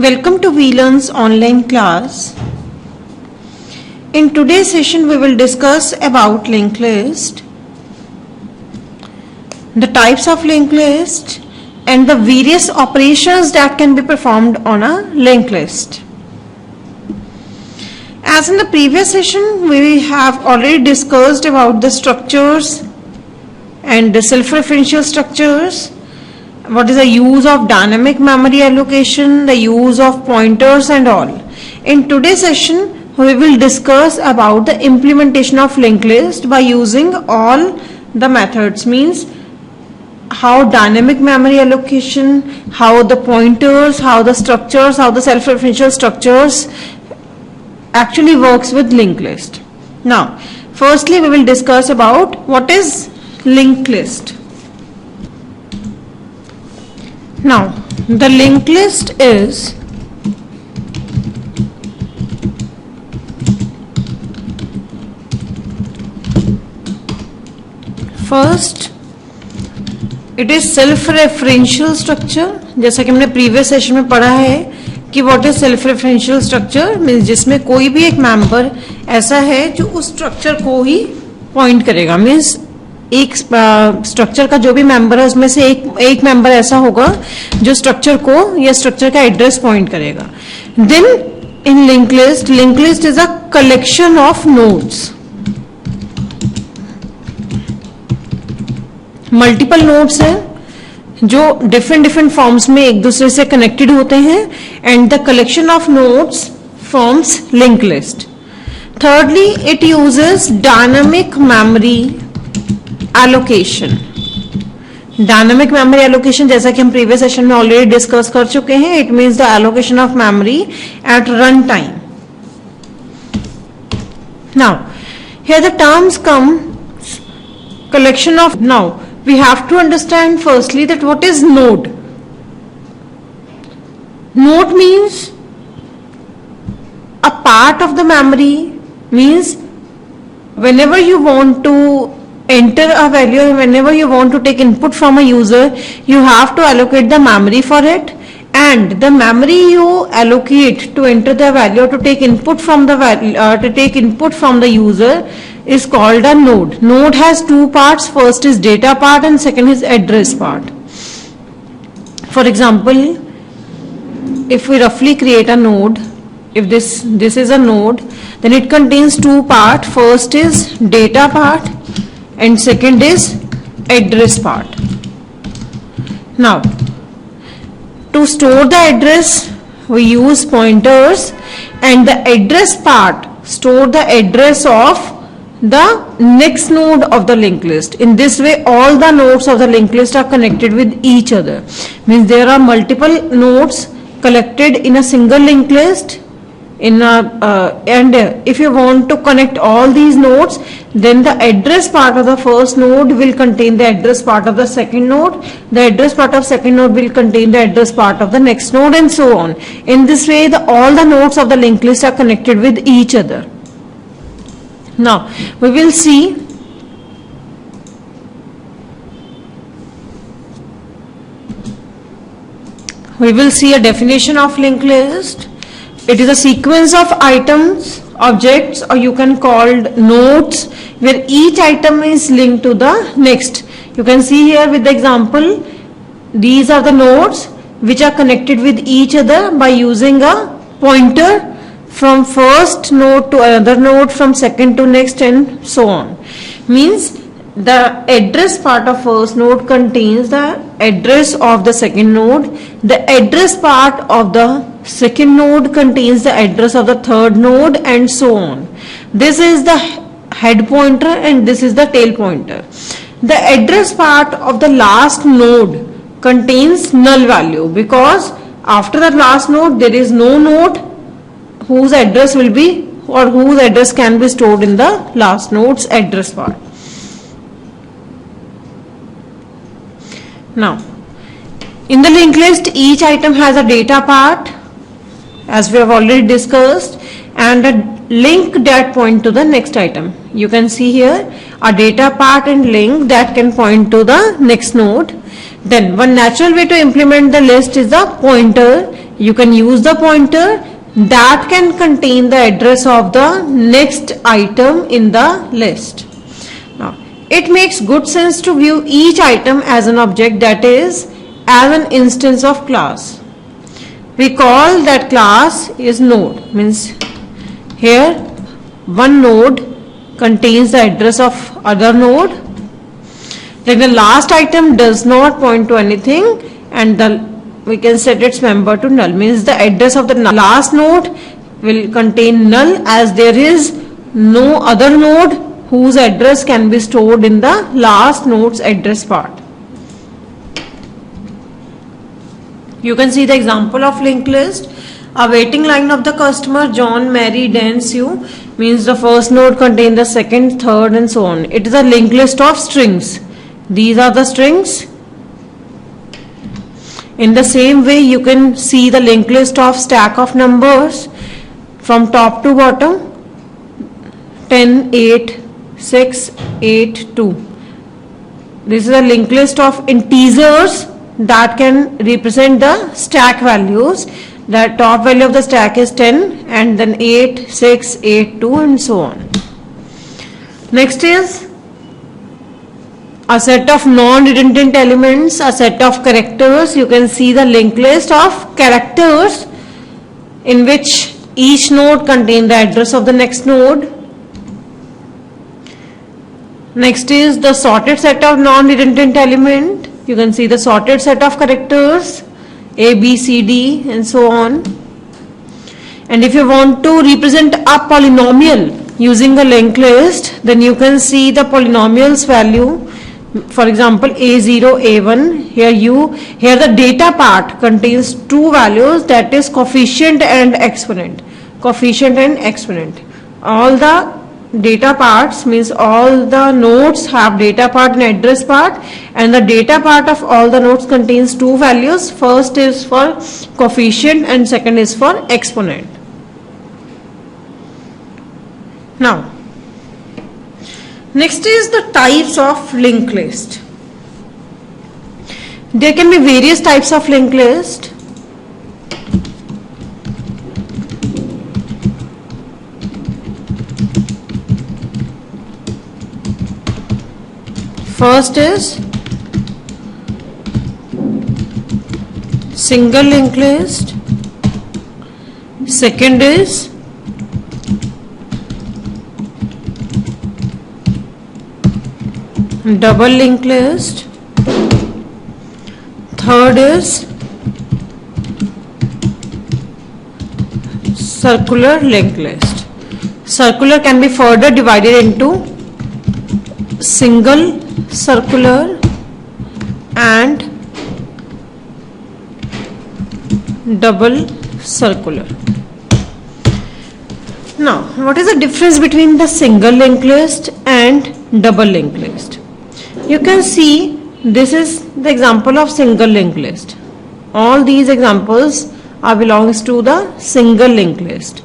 Welcome to VLearn's online class. In today's session we will discuss about linked list, the types of linked list and the various operations that can be performed on a linked list. As in the previous session we have already discussed about the structures and the self-referential structures. What is the use of dynamic memory allocation, the use of pointers and all. In today's session, we will discuss about the implementation of linked list by using all the methods, means how dynamic memory allocation, how the pointers, how the structures, how the self-referential structures actually works with linked list. Now, firstly we will discuss about what is linked list. Now, the linked list is first, it is self-referential structure. जैसा कि हमने previous session में पढ़ा है कि what is self-referential structure, means जिसमें कोई भी एक मेंबर ऐसा है जो उस स्ट्रक्चर को ही पॉइंट करेगा, मीन्स एक स्ट्रक्चर का जो भी मेंबर है उसमें से एक मेंबर ऐसा होगा जो स्ट्रक्चर को या स्ट्रक्चर का एड्रेस पॉइंट करेगा. Then in link list is a collection of nodes. Multiple nodes हैं जो डिफरेंट फॉर्म्स में एक दूसरे से कनेक्टेड होते हैं and the collection of nodes forms link list. Thirdly, it uses dynamic memory allocation. Dynamic memory allocation जैसा कि हम previous session में already discuss कर चुके हैं, it means the allocation of memory at run time. Now, here the terms come collection of. Now, we have to understand firstly that what is node. Node means a part of the memory, means whenever you want to enter a value, whenever you want to take input from a user, you have to allocate the memory for it, and the memory you allocate to enter the value, to take input from the user is called a node. Node has two parts, first is data part and second is address part. For example, if we roughly create a node, if this is a node, then it contains two parts, first is data part and second is address part. Now, to store the address we use pointers, and the address part store the address of the next node of the linked list. In this way all the nodes of the linked list are connected with each other, means there are multiple nodes collected in a single linked list. And if you want to connect all these nodes, then the address part of the first node will contain the address part of the second node, the address part of second node will contain the address part of the next node, and so on. In this way all the nodes of the linked list are connected with each other. Now we will see a definition of linked list. It is a sequence of items, objects, or you can call nodes, where each item is linked to the next. You can see here with the example, these are the nodes which are connected with each other by using a pointer from first node to another node, from second to next, and so on. Means the address part of first node contains the address of the second node, the address part of the second node contains the address of the third node, and so on. This is the head pointer and this is the tail pointer. The address part of the last node contains null value, because after the last node there is no node whose address will be, or whose address can be stored in the last node's address part. Now, in the linked list each item has a data part, as we have already discussed, and a link that point to the next item. You can see here a data part and link that can point to the next node. Then one natural way to implement the list is the pointer, you can use the pointer that can contain the address of the next item in the list. Now, it makes good sense to view each item as an object, that is, as an instance of class. We call that class is node, means here one node contains the address of other node. Like the last item does not point to anything, and we can set its member to null, means the address of the last node will contain null, as there is no other node whose address can be stored in the last node's address part. You can see the example of linked list. A waiting line of the customer John, Mary, Dan, Sue, means the first node contains the second, third, and so on. It is a linked list of strings. These are the strings. In the same way, you can see the linked list of stack of numbers from top to bottom: 10, 8, 6, 8, 2. This is a linked list of integers that can represent the stack values. The top value of the stack is 10, and then 8, 6, 8, 2, and so on. Next is a set of non-redundant elements, a set of characters. You can see the linked list of characters in which each node contains the address of the next node. Next is the sorted set of non-redundant element. You can see the sorted set of characters A, B, C, D, and so on. And if you want to represent a polynomial using a linked list, then you can see the polynomial's value. For example, A0, A1. Here the data part contains two values, that is coefficient and exponent. Coefficient and exponent. All the data parts, means all the nodes have data part and address part, and the data part of all the nodes contains two values. First is for coefficient and second is for exponent. Now, next is the types of linked list. There can be various types of linked list. First is single linked list. Second is double linked list. Third is circular linked list. Circular can be further divided into single circular and double circular. Now, what is the difference between the single linked list and double linked list? You can see this is the example of single linked list. All these examples belongs to the single linked list.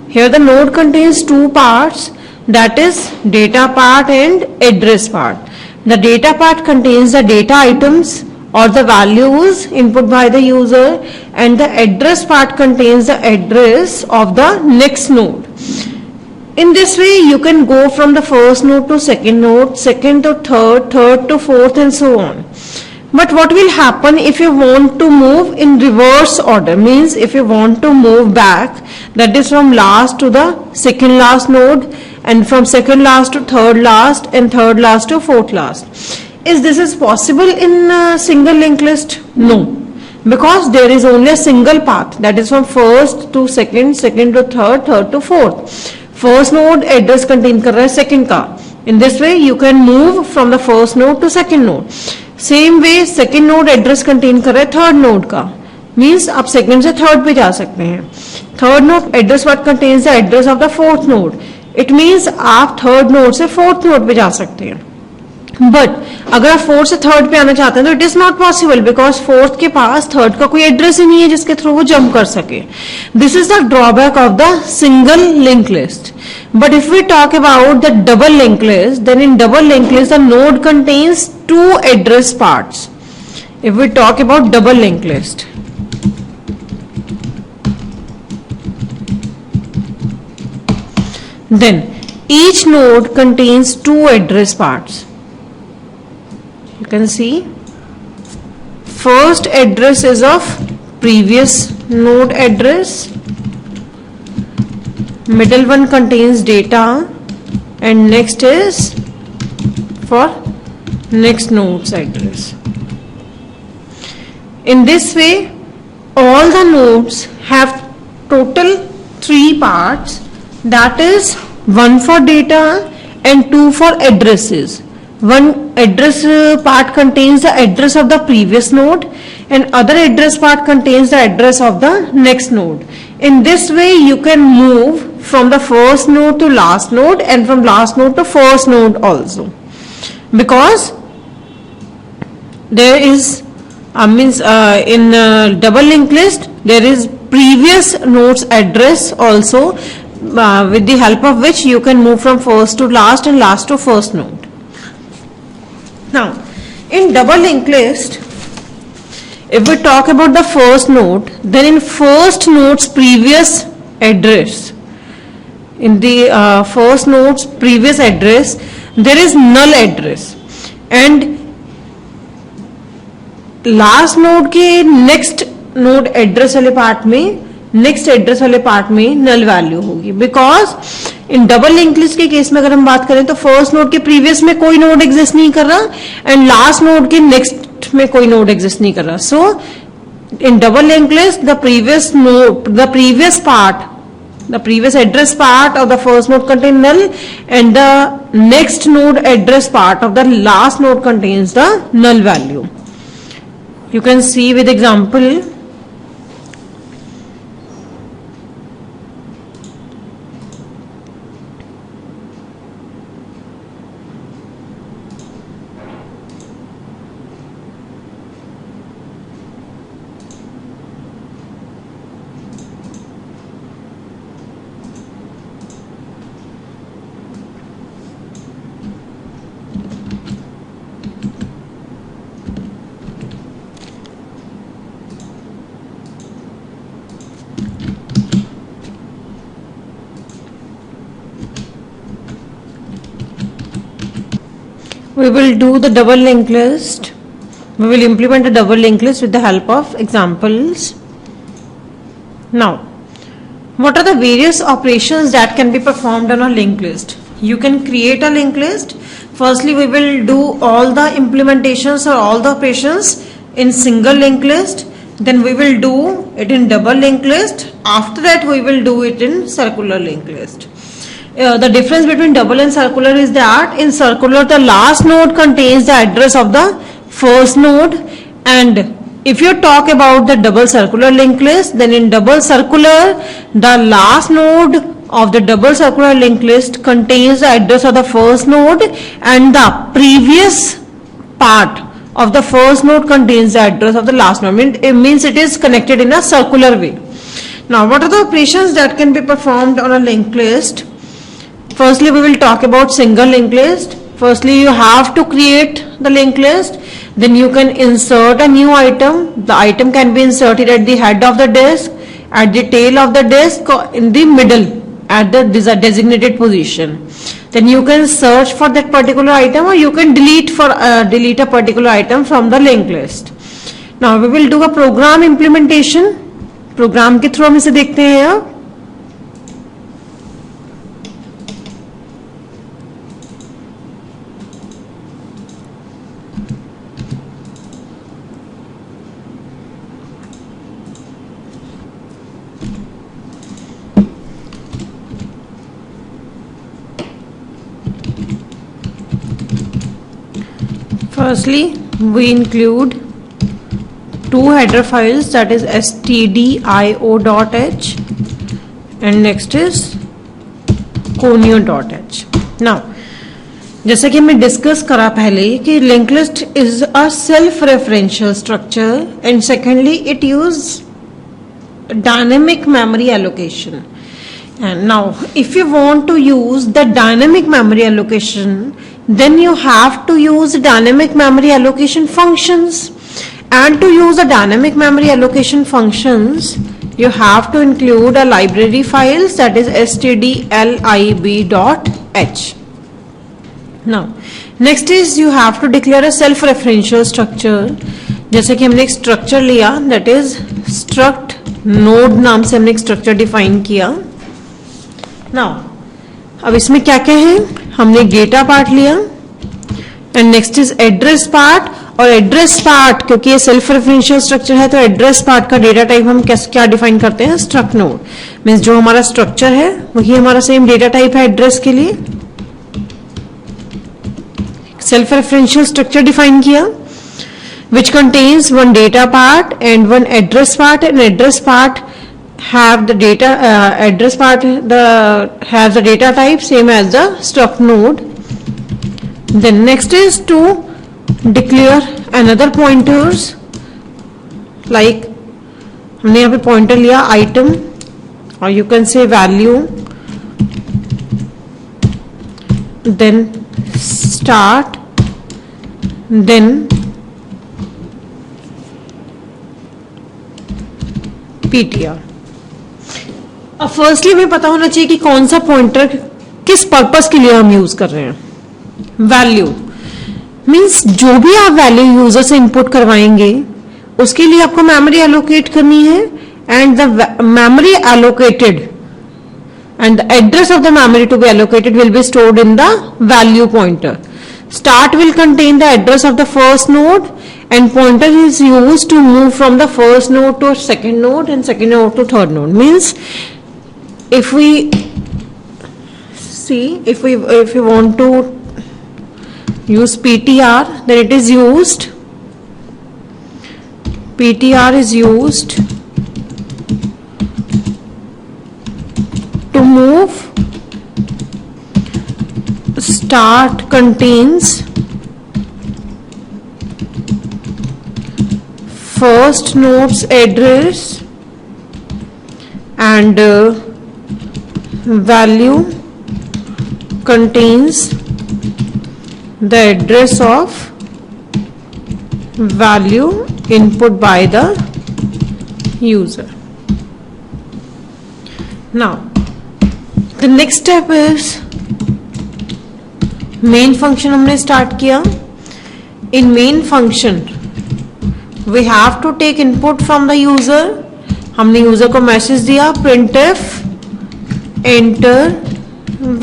Here the node contains two parts, that is data part and address part. The data part contains the data items or the values input by the user, and the address part contains the address of the next node. In this way, you can go from the first node to second node, second to third, third to fourth, and so on. But what will happen if you want to move in reverse order? Means if you want to move back, that is from last to the second last node, and from second last to third last, and third last to fourth last. Is this possible in a single linked list? No, because there is only a single path, that is from first to second, second to third, third to fourth. First node address contain कर रहा है second का. In this way you can move from the first node to second node. Same way second node address contain कर रहा है third node का. Means आप second से third पे जा सकते हैं. Third node address what contains the address of the fourth node. It means आप third node से fourth node पे जा सकते हैं. बट अगर आप फोर्थ से थर्ड पे आना चाहते हैं तो it is not possible, because fourth के पास थर्ड का कोई एड्रेस ही नहीं है जिसके थ्रू वो जंप कर सके. This is the drawback of the single link list. But if we talk about the double link list, then in double link list the node contains two address parts. If we talk about double link list, then each node contains two address parts. You can see first address is of previous node address, middle one contains data, and next is for next node's address. In this way, all the nodes have total three parts, that is one for data and two for addresses. One address part contains the address of the previous node and other address part contains the address of the next node. In this way, you can move from the first node to last node and from last node to first node also, because there is in double linked list there is previous node's address also, with the help of which you can move from first to last and last to first node. Now, in double linked list, if we talk about the first node, then in first node's previous address, in the first node's previous address, there is null address, and last node के next node address वाले part में null value होगी, because in double link list के case में अगर हम बात करें तो फर्स्ट नोड के प्रीवियस में कोई नोड एग्जिस्ट नहीं कर रहा एंड लास्ट नोड के नेक्स्ट में कोई नोड एग्जिस्ट नहीं कर रहा. So in double link list the previous address part of the first node contains null and the next node address part of the last node contains the null value. You can see with example. We will do the double linked list. We will implement a double linked list with the help of examples. Now, what are the various operations that can be performed on a linked list? You can create a linked list. Firstly, we will do all the implementations or all the operations in single linked list. Then we will do it in double linked list. After that, we will do it in circular linked list. The difference between double and circular is that in circular the last node contains the address of the first node, and if you talk about the double circular linked list, then in double circular the last node of the double circular linked list contains the address of the first node and the previous part of the first node contains the address of the last node. It means it is connected in a circular way. Now, what are the operations that can be performed on a linked list? Firstly, we will talk about single linked list. Firstly, you have to create the linked list. Then you can insert a new item. The item can be inserted at the head of the disk, at the tail of the disk, or in the middle at the designated position. Then you can search for that particular item, or you can delete a particular item from the linked list. Now we will do a program implementation. Program के through हम इसे देखते हैं. Firstly, we include two header files, that is stdio.h and next is conio.h. Now, जैसा कि हमने discuss करा पहले कि link list is a self referential structure and secondly it use dynamic memory allocation. And now if you want to use the dynamic memory allocation, then you have to use dynamic memory allocation functions, and to use the dynamic memory allocation functions you have to include a library files, that is stdlib.h. now next is you have to declare a self referential structure. जैसे कि हमने एक structure लिया, that is struct node नाम से हमने एक structure define किया. now अब इसमें क्या क्या है, हमने डेटा पार्ट लिया and next is address part. और एड्रेस पार्ट क्योंकि ये सेल्फ रेफरेंशियल स्ट्रक्चर है तो एड्रेस पार्ट का डेटा टाइप हम क्या डिफाइन करते हैं, स्ट्रक्ट नोड. मींस जो हमारा स्ट्रक्चर है वही हमारा सेम डेटा टाइप है एड्रेस के लिए. सेल्फ रेफरेंशियल स्ट्रक्चर डिफाइन किया which contains one data part and one address part, and address part have the data address part has the data type same as the struct node. Then next is to declare another pointers, like हमने यहाँ पे pointer लिया item or you can say value, then start, then PTR. अब firstly हमें पता होना चाहिए कि कौन सा पॉइंटर किस पर्पस के लिए हम यूज कर रहे हैं. वैल्यू मींस जो भी आप वैल्यू यूजर से इनपुट करवाएंगे उसके लिए आपको मेमोरी एलोकेट करनी है, and the memory allocated and the address of the memory to be allocated will be stored in the value pointer. Start will contain the address of the first node, and pointer is used to move from the first node to second node and second node to third node. Means if we see, if we want to use PTR, then it is used, PTR is used to move. Start contains first node's address and value contains the address of value input by the user. Now the next step is main function हमने start किया. In main function we have to take input from the user. हमने user को message दिया printf enter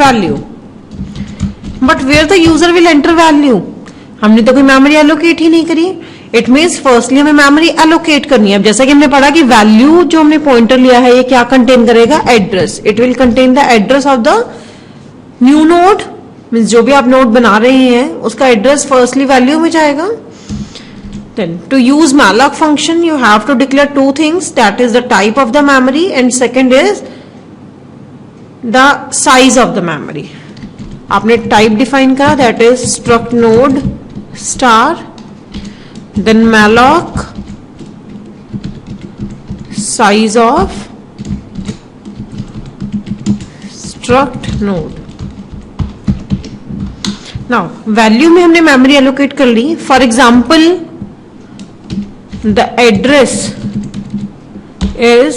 value, but where the user will enter value, हमने तो कोई memory allocate ही नहीं करी. इट मीन्स फर्स्टली हमें मेमोरी एलोकेट करनी है. अब जैसा कि हमने पढ़ा कि वैल्यू जो हमने पॉइंटर लिया है ये क्या कंटेन करेगा, address. It will contain the address of the new node. Means जो भी आप नोड बना रहे हैं उसका एड्रेस फर्स्टली वैल्यू में जाएगा. Then to use malloc function you have to declare two things, that is the type of the memory and second is the size of the memory. आपने टाइप डिफाइन करा, that is struct node star, then malloc size of struct node. now value में हमने memory allocate कर ली. For example the address is,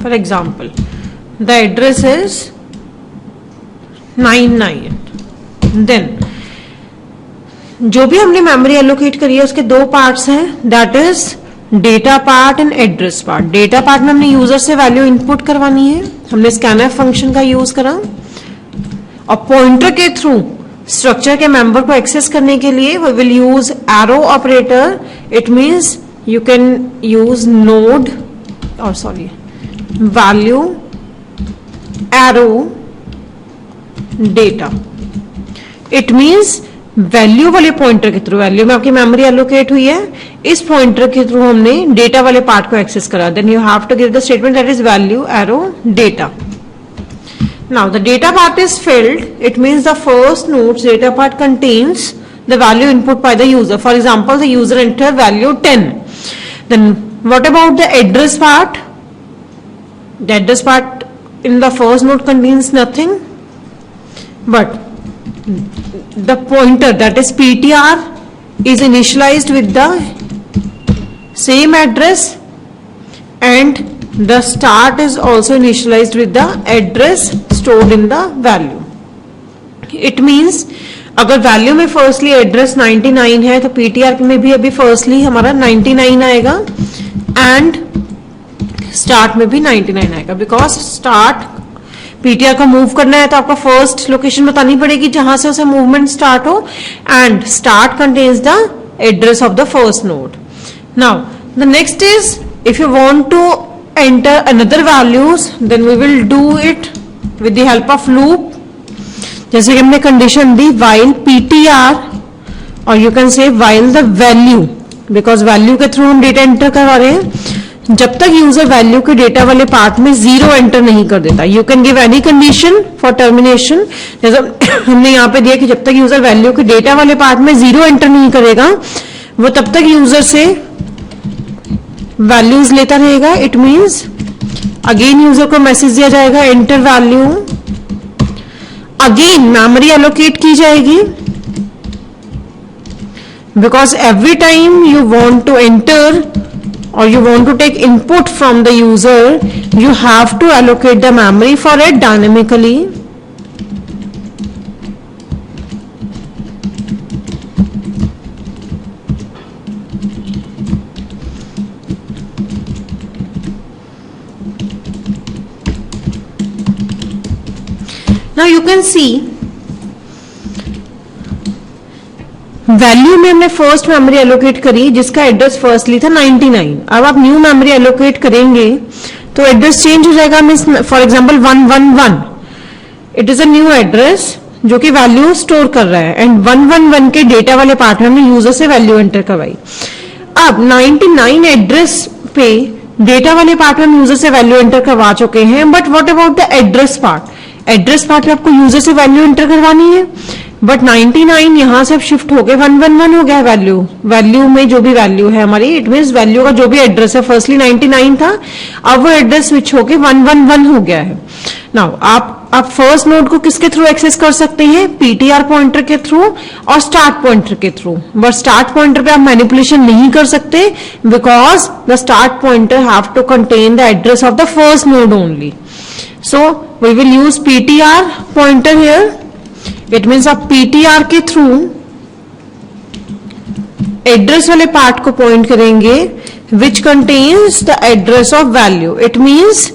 for example the address is 99. देन जो भी हमने मेमोरी एलोकेट करी है उसके दो पार्ट्स हैं, that is data part and address part. Data part में हमने यूजर से वैल्यू इनपुट करवानी है, हमने scanf फंक्शन का यूज करा. और पॉइंटर के थ्रू स्ट्रक्चर के मेंबर को एक्सेस करने के लिए we will use arrow operator. It means you can use node और sorry value arrow data. It means value वाले पॉइंटर के थ्रू, वैल्यू में आपकी मेमोरी एलोकेट हुई है, इस पॉइंटर के थ्रू हमने डेटा वाले पार्ट को एक्सेस करा. Then you have to give the statement that is value arrow data. Now the data part is filled. It means the first node's data part contains the value input by the user. For example the user enter value 10. Then what about the address part? The address part in the first node contains nothing, but the pointer, that is PTR, is initialized with the same address and the start is also initialized with the address stored in the value. It means अगर value में firstly address 99 है तो PTR में भी अभी firstly हमारा 99 आएगा and start में भी 99 आएगा, बिकॉज स्टार्ट पीटीआर को मूव करना है तो आपको फर्स्ट लोकेशन बतानी पड़ेगी जहां से उसे मूवमेंट स्टार्ट हो, and start contains the address of the first node. Now the next is if you want to enter another values then we will do it with the help of loop. जैसे कि हमने condition दी while ptr और you can say while the value, because value के through हम data enter करवा रहे हैं, जब तक यूजर वैल्यू के डेटा वाले पार्ट में 0 एंटर नहीं कर देता. You can give any condition for termination. जैसे हमने यहाँ पे दिया कि जब तक यूजर वैल्यू के डेटा वाले पार्ट में 0 एंटर नहीं करेगा वो तब तक यूजर से वैल्यूज लेता रहेगा. इट मीन्स अगेन यूजर को मैसेज दिया जाएगा enter value, again memory allocate की जाएगी, because every time you want to enter or you want to take input from the user, you have to allocate the memory for it dynamically. Now you can see value में हमने first memory allocate करी जिसका address firstly था 99. अब आप new memory allocate करेंगे तो address change हो जाएगा. Means for example 111 it is a new address जो कि वैल्यू स्टोर कर रहा है, एंड 111 के डेटा वाले पार्ट में हमने यूजर से वैल्यू एंटर करवाई. अब 99 एड्रेस पे डेटा वाले पार्ट में हम यूजर से वैल्यू एंटर करवा चुके हैं, but what about the address part. Address part में आपको यूजर से वैल्यू एंटर करवानी है, बट 99 यहां से अब शिफ्ट हो गए 111 हो गया. वैल्यू में जो भी वैल्यू है हमारी, इट मीन्स वैल्यू का जो भी एड्रेस है फर्स्टली 99 था, अब वो एड्रेस स्विच होके 111 हो गया है. नाउ आप फर्स्ट नोड को किसके थ्रू एक्सेस कर सकते हैं? पीटीआर पॉइंटर के थ्रू और स्टार्ट पॉइंटर के थ्रू. बट स्टार्ट पॉइंटर पे आप मैनिपुलेशन नहीं कर सकते, because the start pointer have to contain the address of the first node only. So we will use PTR pointer here. It means आप PTR के through address वाले part को point करेंगे which contains the address of value. It means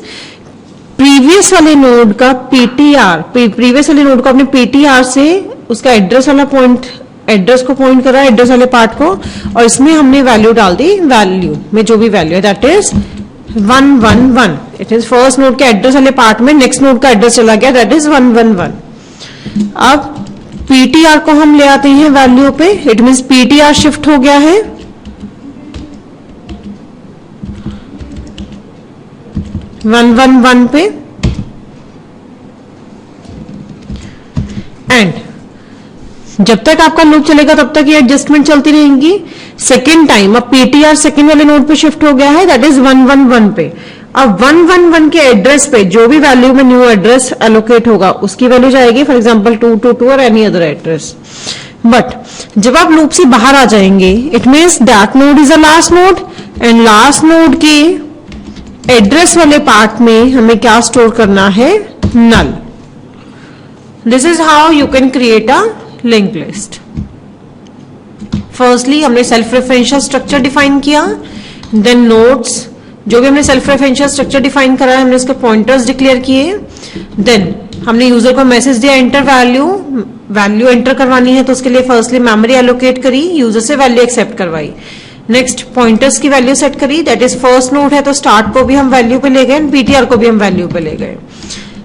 previous वाले node का PTR, previous वाले node को अपने पीटीआर से उसका एड्रेस वाला पॉइंट, एड्रेस को पॉइंट करा एड्रेस वाले पार्ट को, और इसमें हमने वैल्यू डाल दी. वैल्यू में जो भी वैल्यू है that is 111. It is first node के एड्रेस वाले पार्ट में नेक्स्ट नोड का एड्रेस चला गया, दैट इज 111. अब पीटीआर को हम ले आते हैं वैल्यू पे. इट मीन्स पीटीआर शिफ्ट हो गया है 111 पे, एंड जब तक आपका लूप चलेगा तब तक ये एडजस्टमेंट चलती रहेंगी. सेकेंड टाइम अब पीटीआर सेकेंड वाले नोड पे शिफ्ट हो गया है, दैट इज 111 पे. अब 111 के एड्रेस पे जो भी वैल्यू में न्यू एड्रेस एलोकेट होगा उसकी वैल्यू जाएगी, फॉर एग्जांपल 222 और एनी अदर एड्रेस. बट जब आप लूप से बाहर आ जाएंगे, it means that node is a last node, and last node के एड्रेस वाले पार्ट में हमें क्या स्टोर करना है? Null. This is how you can create a link list. Firstly हमने सेल्फ रेफरेंशियल स्ट्रक्चर डिफाइन किया, देन नोड्स, जो भी हमने सेल्फ रेफरेंशियल स्ट्रक्चर डिफाइन करा है हमने उसके पॉइंटर्स डिक्लेयर किए. देन हमने यूजर को मैसेज दिया एंटर वैल्यू, वैल्यू एंटर करवानी है तो उसके लिए फर्स्टली मेमोरी एलोकेट करी, यूजर से वैल्यू एक्सेप्ट करवाई. नेक्स्ट पॉइंटर्स की वैल्यू सेट करी, दैट इज फर्स्ट नोड है तो स्टार्ट को भी हम वैल्यू पे ले गए, पीटीआर को भी हम वैल्यू पे ले गए.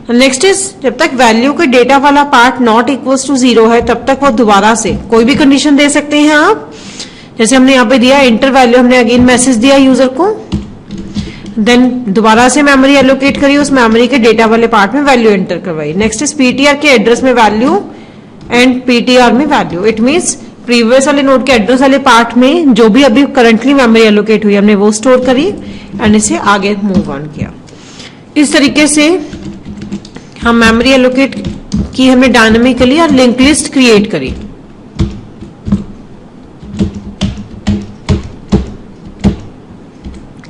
नेक्स्ट इज जब तक वैल्यू के डेटा वाला पार्ट नॉट इक्वल्स टू 0 है तब तक वो दोबारा से कोई भी कंडीशन दे सकते हैं आप. जैसे हमने यहाँ पे दिया एंटर वैल्यू, हमने अगेन मैसेज दिया यूजर को, देन दोबारा से मेमोरी एलोकेट करी, उस मेमोरी के डेटा वाले पार्ट में वैल्यू एंटर करवाई. नेक्स्ट इज पीटीआर के एड्रेस में वैल्यू एंड पीटीआर में वैल्यू. इट मीन्स प्रीवियस वाले नोड के एड्रेस वाले पार्ट में जो भी अभी करंटली मेमोरी एलोकेट हुई हमने वो स्टोर करी एंड इसे आगे मूव ऑन किया. इस तरीके से हम मेमोरी एलोकेट की हमने डायनामिकली और लिंक लिस्ट क्रिएट करी.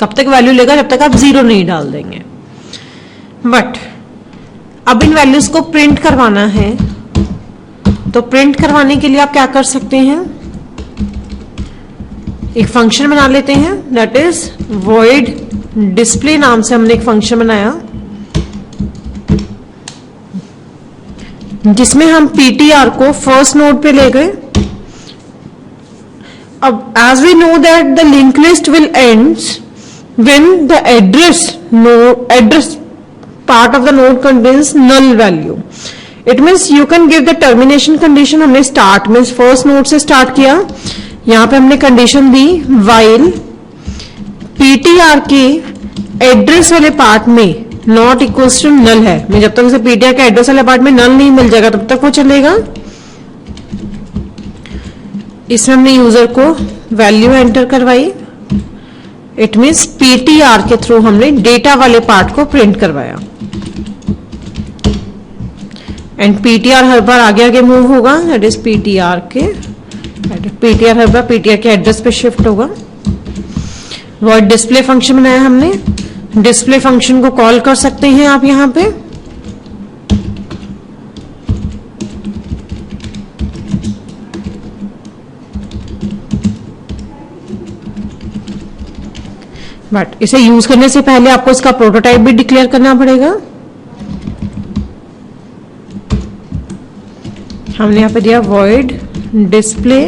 कब तक वैल्यू लेगा, जब तक आप 0 नहीं डाल देंगे। बट अब इन वैल्यूज को प्रिंट करवाना है, तो प्रिंट करवाने के लिए आप क्या कर सकते हैं, एक फंक्शन बना लेते हैं, दैट इज void display नाम से हमने एक फंक्शन बनाया, जिसमें हम ptr को फर्स्ट नोड पे ले गए। अब as we know that the linked list will ends when the address part of the node contains null value. It means you can give the termination condition। हमने start में first node से start किया, यहां पे हमने condition दी while ptr के address वाले part में नॉट इक्वल्स टू नल है, मैं जब तक उसे ptr के एड्रेस वाले पार्ट में नल नहीं मिल जाएगा तब तक वो चलेगा। इसमें हमने यूजर को वैल्यू एंटर करवाई, इट मीन्स ptr के थ्रू हमने डेटा वाले पार्ट को प्रिंट करवाया, एंड ptr हर बार आगे आगे मूव होगा, that is ptr her bar ptr के एड्रेस पे शिफ्ट होगा। वॉइड डिस्प्ले फंक्शन बनाया हमने, डिस्प्ले फंक्शन को कॉल कर सकते हैं आप यहां पे, बट इसे यूज करने से पहले आपको इसका प्रोटोटाइप भी डिक्लेयर करना पड़ेगा। हमने यहां पे दिया void display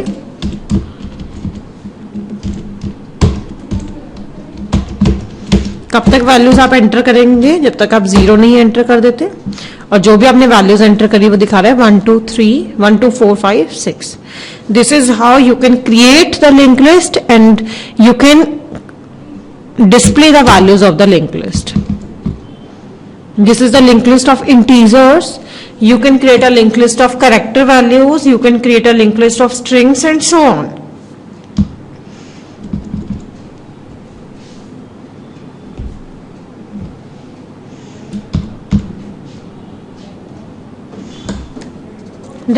कब तक वैल्यूज आप एंटर करेंगे, जब तक आप 0 नहीं एंटर कर देते, और जो भी आपने वैल्यूज एंटर करी वो दिखा रहा है 1 2 3 1 2 4 5 6। This is how you can create the link list and you can display the values of the linked list. This is the linked list of integers. You can create a linked list of character values, you can create a linked list of strings and so on.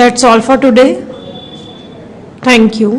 That's all for today. Thank you.